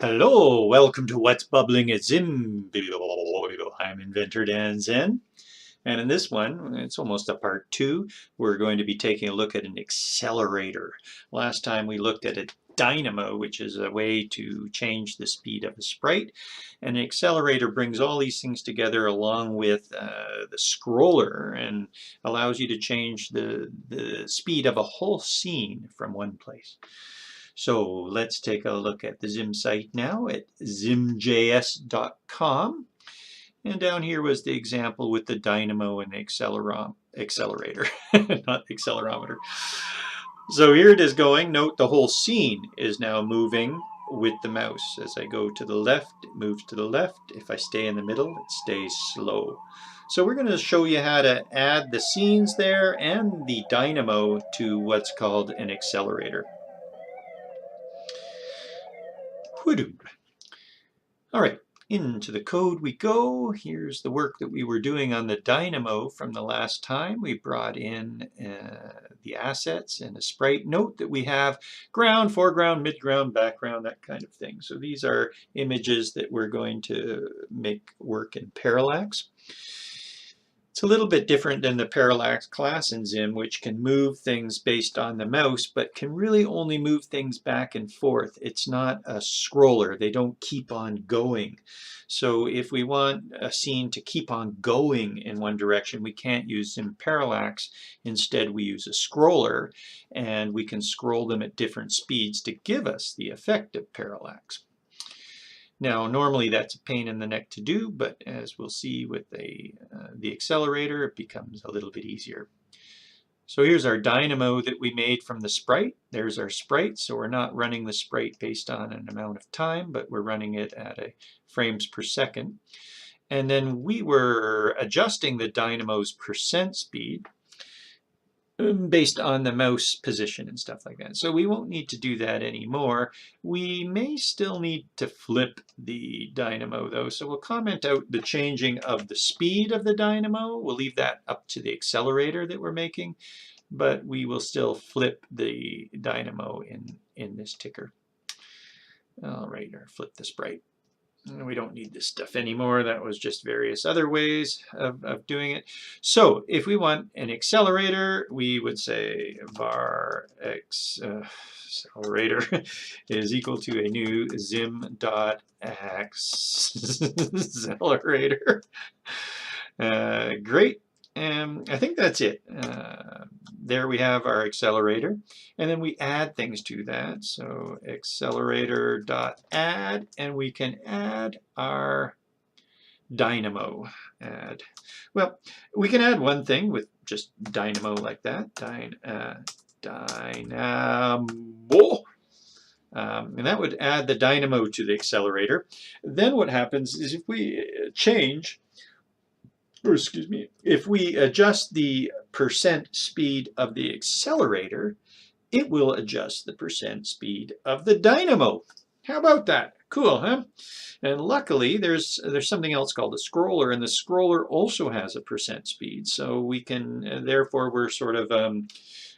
Hello, welcome to What's Bubbling at ZIM. I'm inventor Dan Zen. And in this one, it's almost a part 2, we're going to be taking a look at an accelerator. Last time we looked at a dynamo, which is a way to change the speed of a sprite. And an accelerator brings all these things together along with the scroller and allows you to change the speed of a whole scene from one place. So let's take a look at the ZIM site now at ZIMjs.com. And down here was the example with the dynamo and the accelerator, not accelerometer. So here it is going. Note the whole scene is now moving with the mouse. As I go to the left, it moves to the left. If I stay in the middle, it stays slow. So we're going to show you how to add the scenes there and the dynamo to what's called an accelerator. All right, into the code we go. Here's the work that we were doing on the dynamo from the last time. We brought in the assets and a sprite. Note that we have ground, foreground, midground, background, that kind of thing. So these are images that we're going to make work in parallax. It's a little bit different than the parallax class in ZIM, which can move things based on the mouse, but can really only move things back and forth. It's not a scroller. They don't keep on going. So if we want a scene to keep on going in one direction, we can't use ZIM parallax. Instead, we use a scroller, and we can scroll them at different speeds to give us the effect of parallax. Now, normally that's a pain in the neck to do, but as we'll see with the accelerator, it becomes a little bit easier. So here's our dynamo that we made from the sprite. There's our sprite, so we're not running the sprite based on an amount of time, but we're running it at a frames per second. And then we were adjusting the dynamo's percent speed based on the mouse position and stuff like that. So we won't need to do that anymore. We may still need to flip the dynamo though. So we'll comment out the changing of the speed of the dynamo. We'll leave that up to the accelerator that we're making, but we will still flip the dynamo in this ticker. All right, or flip the sprite. We don't need this stuff anymore. That was just various other ways of doing it. So if we want an accelerator, we would say var accelerator is equal to a new zim.accelerator. Great. I think that's it. There we have our accelerator, and then we add things to that. So accelerator.add, and we can add our dynamo. Well, we can add one thing with just dynamo like that. Dynamo. And that would add the dynamo to the accelerator. Then what happens is if we change, or excuse me, if we adjust the percent speed of the accelerator, it will adjust the percent speed of the dynamo. How about that? Cool, huh? And luckily, there's something else called a scroller, and the scroller also has a percent speed. So we can, therefore, we're sort of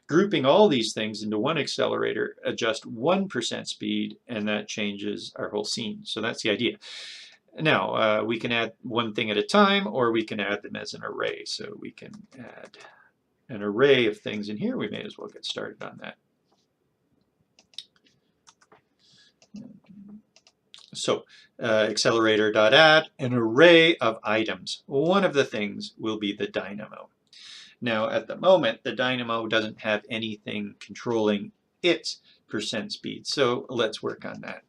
grouping all these things into one accelerator, adjust 1% speed, and that changes our whole scene. So that's the idea. Now, we can add one thing at a time, or we can add them as an array. So we can add an array of things in here. We may as well get started on that. So accelerator.add an array of items. One of the things will be the dynamo. Now, at the moment, the dynamo doesn't have anything controlling its percent speed. So let's work on that.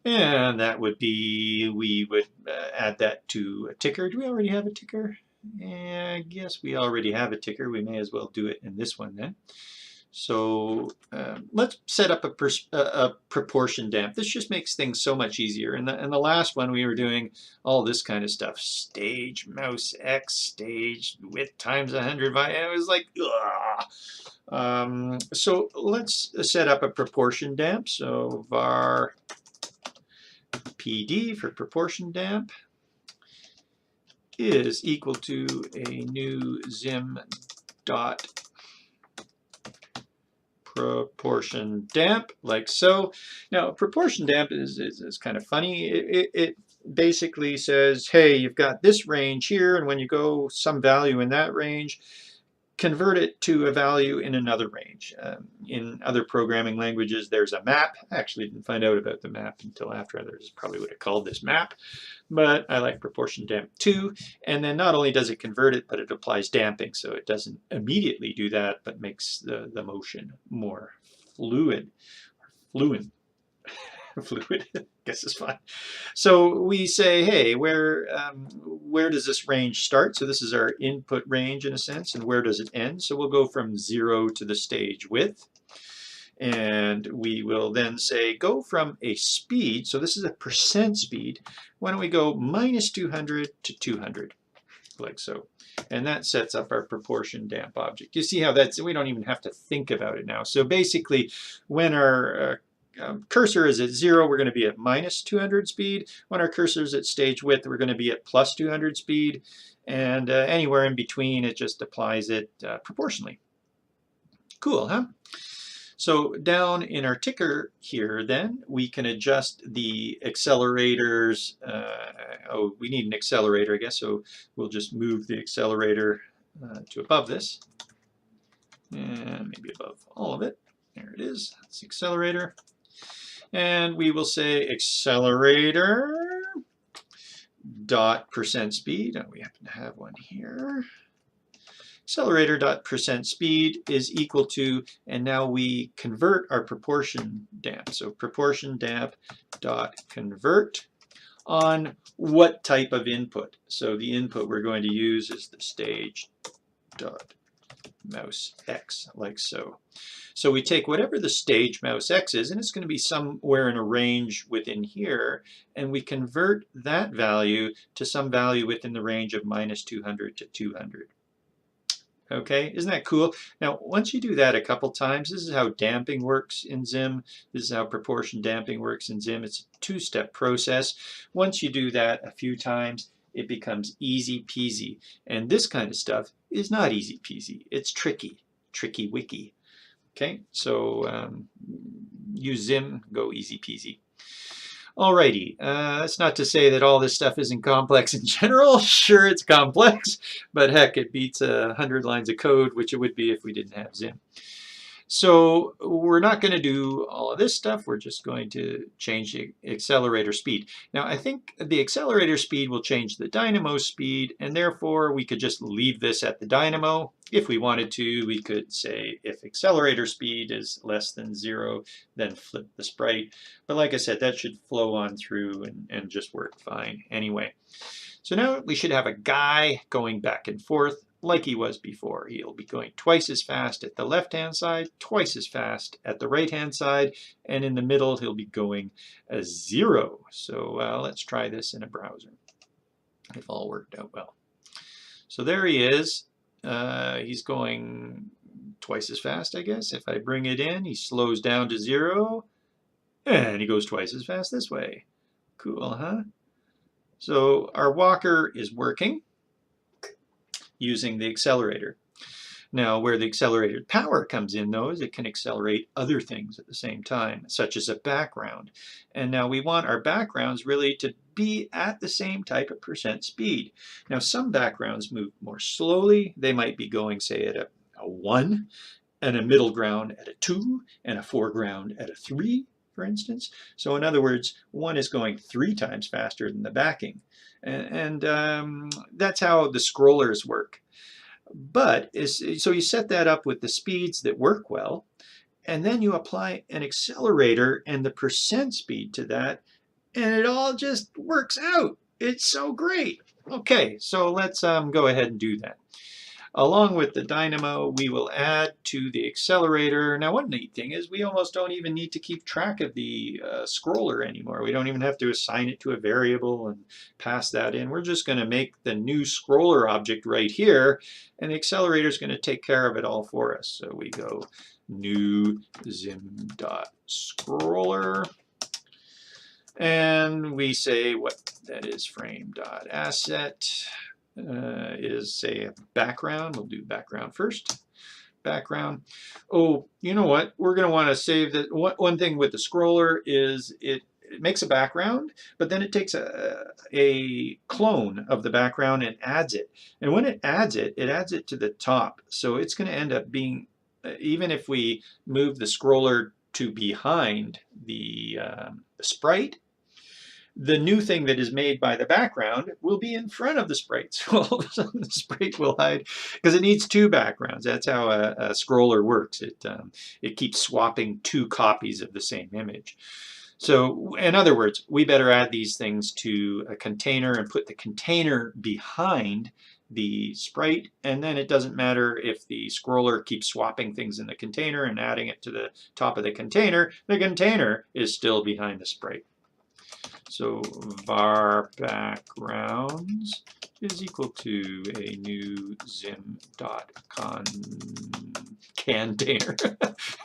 And that would be, we would add that to a ticker. Do we already have a ticker? I guess we already have a ticker. We may as well do it in this one then. So let's set up a proportion damp. This just makes things so much easier. In the last one, we were doing all this kind of stuff. Stage, mouse, X, stage, width times 100. It was like, ugh. So let's set up a proportion damp. So var PD for proportion damp is equal to a new ZIM dot proportion damp, like so. Now, proportion damp is kind of funny. It basically says, hey, you've got this range here, and when you go some value in that range, convert it to a value in another range. In other programming languages, there's a map. I actually didn't find out about the map until after. Others probably would have called this map, but I like proportion damp too. And then not only does it convert it, but it applies damping. So it doesn't immediately do that, but makes the motion more fluid. Fluid. Fluid, I guess is fine. So we say, hey, where does this range start? So this is our input range in a sense, and where does it end? So we'll go from 0 to the stage width. And we will then say, go from a speed, so this is a percent speed. Why don't we go minus 200 to 200, like so. And that sets up our proportion damp object. You see how that's, we don't even have to think about it now. So basically, when our cursor is at 0, we're going to be at minus 200 speed. When our cursor is at stage width, we're going to be at plus 200 speed. And anywhere in between, it just applies it proportionally. Cool, huh? So down in our ticker here, then, we can adjust the accelerators. Oh, we need an accelerator, I guess, so we'll just move the accelerator to above this. And maybe above all of it. There it is. That's the accelerator. And we will say accelerator dot percent speed. We happen to have one here. Accelerator dot percent speed is equal to, and now we convert our proportion damp. So proportion damp dot convert on what type of input. So the input we're going to use is the stage dot mouse x, like so. So we take whatever the stage mouse x is, and it's going to be somewhere in a range within here, and we convert that value to some value within the range of minus 200 to 200. Okay, isn't that cool? Now, once you do that a couple times, this is how damping works in ZIM. This is how proportion damping works in ZIM. It's a two-step process. Once you do that a few times, it becomes easy peasy. And this kind of stuff is not easy peasy. It's tricky, tricky wicky. Okay, so use ZIM, go easy peasy. Alrighty, that's not to say that all this stuff isn't complex in general. Sure, it's complex, but heck, it beats 100 lines of code, which it would be if we didn't have ZIM. So we're not going to do all of this stuff. We're just going to change the accelerator speed. Now, I think the accelerator speed will change the dynamo speed, and therefore we could just leave this at the dynamo. If we wanted to, we could say if accelerator speed is less than 0, then flip the sprite. But like I said, that should flow on through and just work fine anyway. So now we should have a guy going back and forth like he was before. He'll be going twice as fast at the left-hand side, twice as fast at the right-hand side, and in the middle he'll be going 0. So let's try this in a browser, if all worked out well. So there he is. He's going twice as fast, I guess. If I bring it in, he slows down to 0, and he goes twice as fast this way. Cool, huh? So our walker is working using the accelerator. Now, where the accelerated power comes in, though, is it can accelerate other things at the same time, such as a background. And now we want our backgrounds really to be at the same type of percent speed. Now, some backgrounds move more slowly. They might be going, say, at a 1, and a middle ground at a 2, and a foreground at a 3, for instance. So in other words, one is going 3 times faster than the backing. And that's how the scrollers work. But so you set that up with the speeds that work well, and then you apply an accelerator and the percent speed to that, and it all just works out. It's so great. Okay, so let's go ahead and do that. Along with the dynamo, we will add to the accelerator. Now, one neat thing is we almost don't even need to keep track of the scroller anymore. We don't even have to assign it to a variable and pass that in. We're just going to make the new scroller object right here, and the accelerator is going to take care of it all for us. So we go new zim.scroller, and we say what that is, frame.asset. Is say a background. We'll do background first. background. Oh, you know what? We're going to want to save that. One thing with the scroller is it makes a background, but then it takes a clone of the background and adds it. And when it adds it to the top. So it's going to end up being, even if we move the scroller to behind the sprite, the new thing that is made by the background will be in front of the sprite. So all of a sudden the sprite will hide because it needs two backgrounds. That's how a scroller works. It keeps swapping two copies of the same image. So in other words, we better add these things to a container and put the container behind the sprite, and then it doesn't matter if the scroller keeps swapping things in the container and adding it to the top of the container is still behind the sprite. So var backgrounds is equal to a new ZIM.container.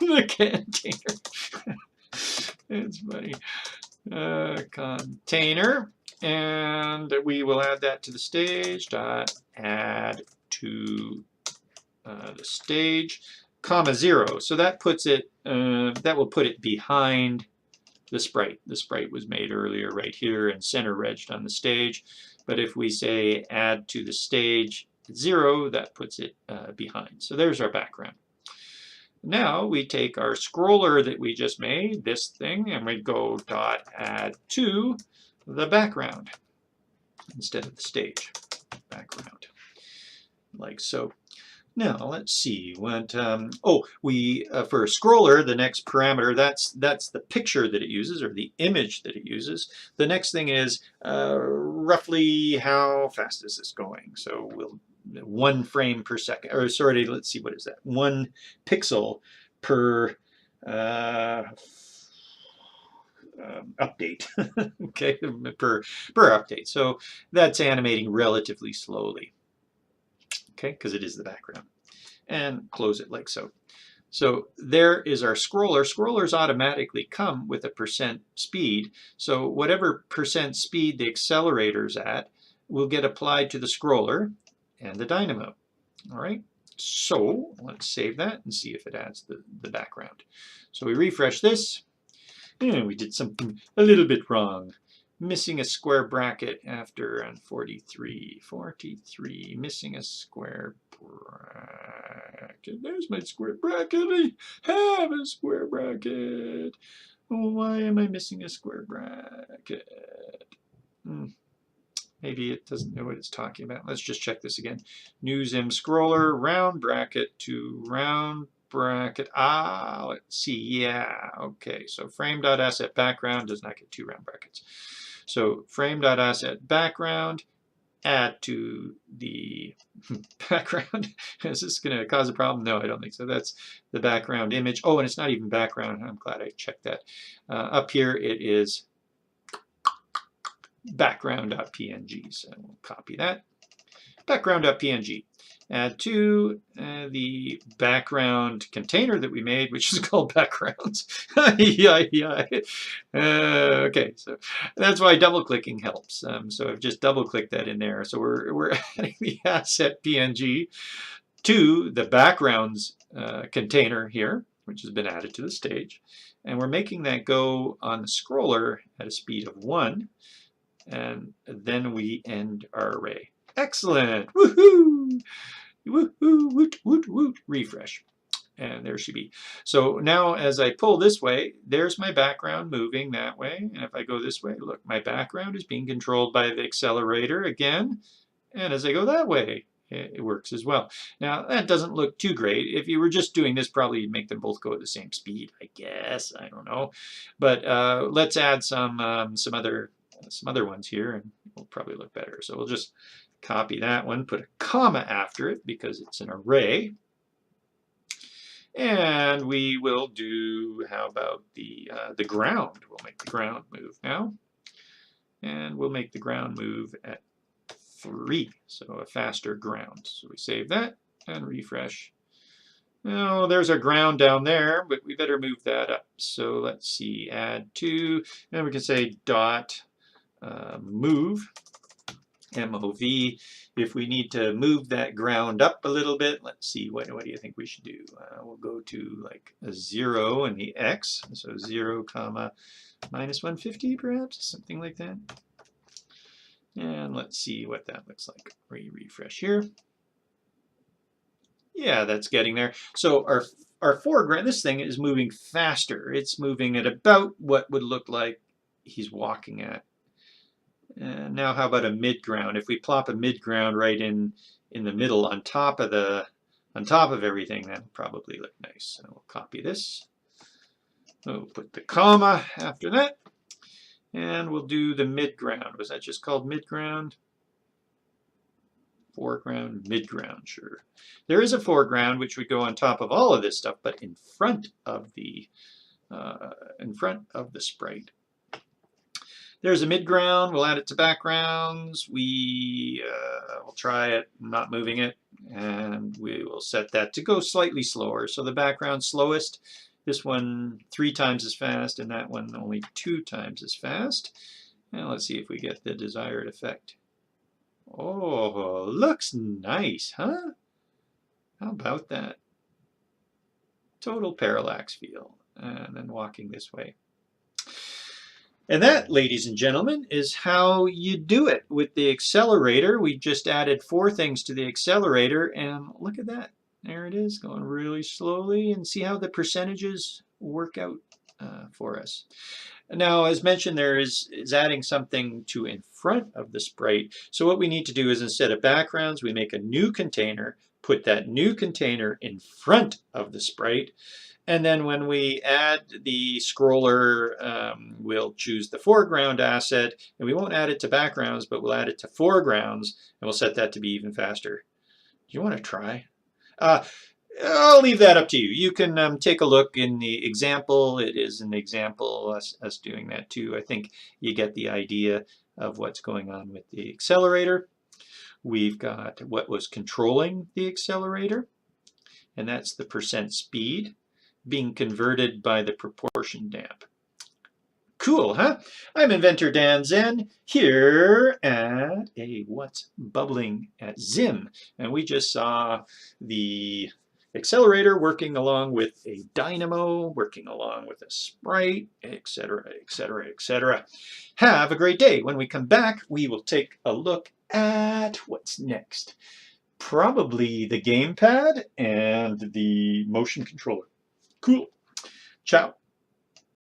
The container. It's funny. Container, and we will add that to the stage. Dot add to the stage, comma 0. So that puts it. That will put it behind the sprite. The sprite was made earlier right here and center regged on the stage. But if we say add to the stage 0, that puts it behind. So there's our background. Now we take our scroller that we just made, this thing, and we go dot add to the background instead of the stage background, like so. Now let's see what. We for a scroller, the next parameter, that's the picture that it uses or the image that it uses. The next thing is roughly how fast is this going? So we'll 1 frame per second, or sorry, let's see, what is that? 1 pixel per update. Okay, per update. So that's animating relatively slowly. Okay, because it is the background. And close it like so. So there is our scroller. Scrollers automatically come with a % speed. So whatever % speed the accelerator's at will get applied to the scroller and the dynamo. All right, so let's save that and see if it adds the background. So we refresh this, and we did something a little bit wrong. Missing a square bracket after on 43, missing a square bracket. There's my square bracket. I have a square bracket. Why am I missing a square bracket? Maybe it doesn't know what it's talking about. Let's just check this again. New ZIM scroller, round bracket to round bracket. Let's see. Yeah, okay. So frame.asset background does not get 2 round brackets. So frame.asset background, add to the background. Is this going to cause a problem? No, I don't think so. That's the background image. Oh, and it's not even background. I'm glad I checked that. Up here it is background.png. So we'll copy that. Background.png. Add to the background container that we made, which is called backgrounds. Okay, so that's why double clicking helps. So I've just double clicked that in there. So we're adding the asset PNG to the backgrounds container here, which has been added to the stage. And we're making that go on the scroller at a speed of 1. And then we end our array. Excellent! Woohoo! Woohoo! Woot, woot, woot. Refresh. And there she be. So now as I pull this way, there's my background moving that way. And if I go this way, look, my background is being controlled by the accelerator again. And as I go that way, it works as well. Now, that doesn't look too great. If you were just doing this, probably you'd make them both go at the same speed, I guess. I don't know. But let's add some other ones here, and it'll probably look better. So we'll just copy that one, put a comma after it because it's an array. And we will do, how about the ground? We'll make the ground move now. And we'll make the ground move at 3, so a faster ground. So we save that and refresh. Oh, there's our ground down there, but we better move that up. So let's see, add to, and we can say dot move MOV. If we need to move that ground up a little bit, let's see, what do you think we should do? We'll go to like a 0 in the X, so 0 comma minus 150 perhaps, something like that. And let's see what that looks like. Refresh here. Yeah, that's getting there. So our foreground, this thing is moving faster. It's moving at about what would look like he's walking at. And now how about a midground? If we plop a midground right in the middle on top of everything, that'll probably look nice. So we'll copy this. We'll put the comma after that. And we'll do the midground. Was that just called midground? Foreground, midground, sure. There is a foreground which would go on top of all of this stuff, but in front of the sprite. There's a midground. We'll add it to backgrounds. We'll try it, not moving it, and we will set that to go slightly slower. So the background slowest. This one 3 times as fast, and that one only 2 times as fast. And let's see if we get the desired effect. Oh, looks nice, huh? How about that? Total parallax feel. And then walking this way. And that, ladies and gentlemen, is how you do it with the accelerator. We just added 4 things to the accelerator, and look at that. There it is, going really slowly, and see how the percentages work out for us. Now, as mentioned, there is adding something to in front of the sprite. So what we need to do is, instead of backgrounds, we make a new container, put that new container in front of the sprite, and then when we add the scroller, we'll choose the foreground asset, and we won't add it to backgrounds, but we'll add it to foregrounds, and we'll set that to be even faster. Do you want to try? I'll leave that up to you. You can take a look in the example. It is an example, us doing that too. I think you get the idea of what's going on with the accelerator. We've got what was controlling the accelerator, and that's the percent speed being converted by the proportion damp. Cool, huh? I'm inventor Dan Zen here at What's Bubbling at ZIM, and we just saw the accelerator working along with a dynamo, working along with a sprite, etc., etc., etc. Have a great day. When we come back, we will take a look at what's next. Probably the gamepad and the motion controller. Cool. Ciao.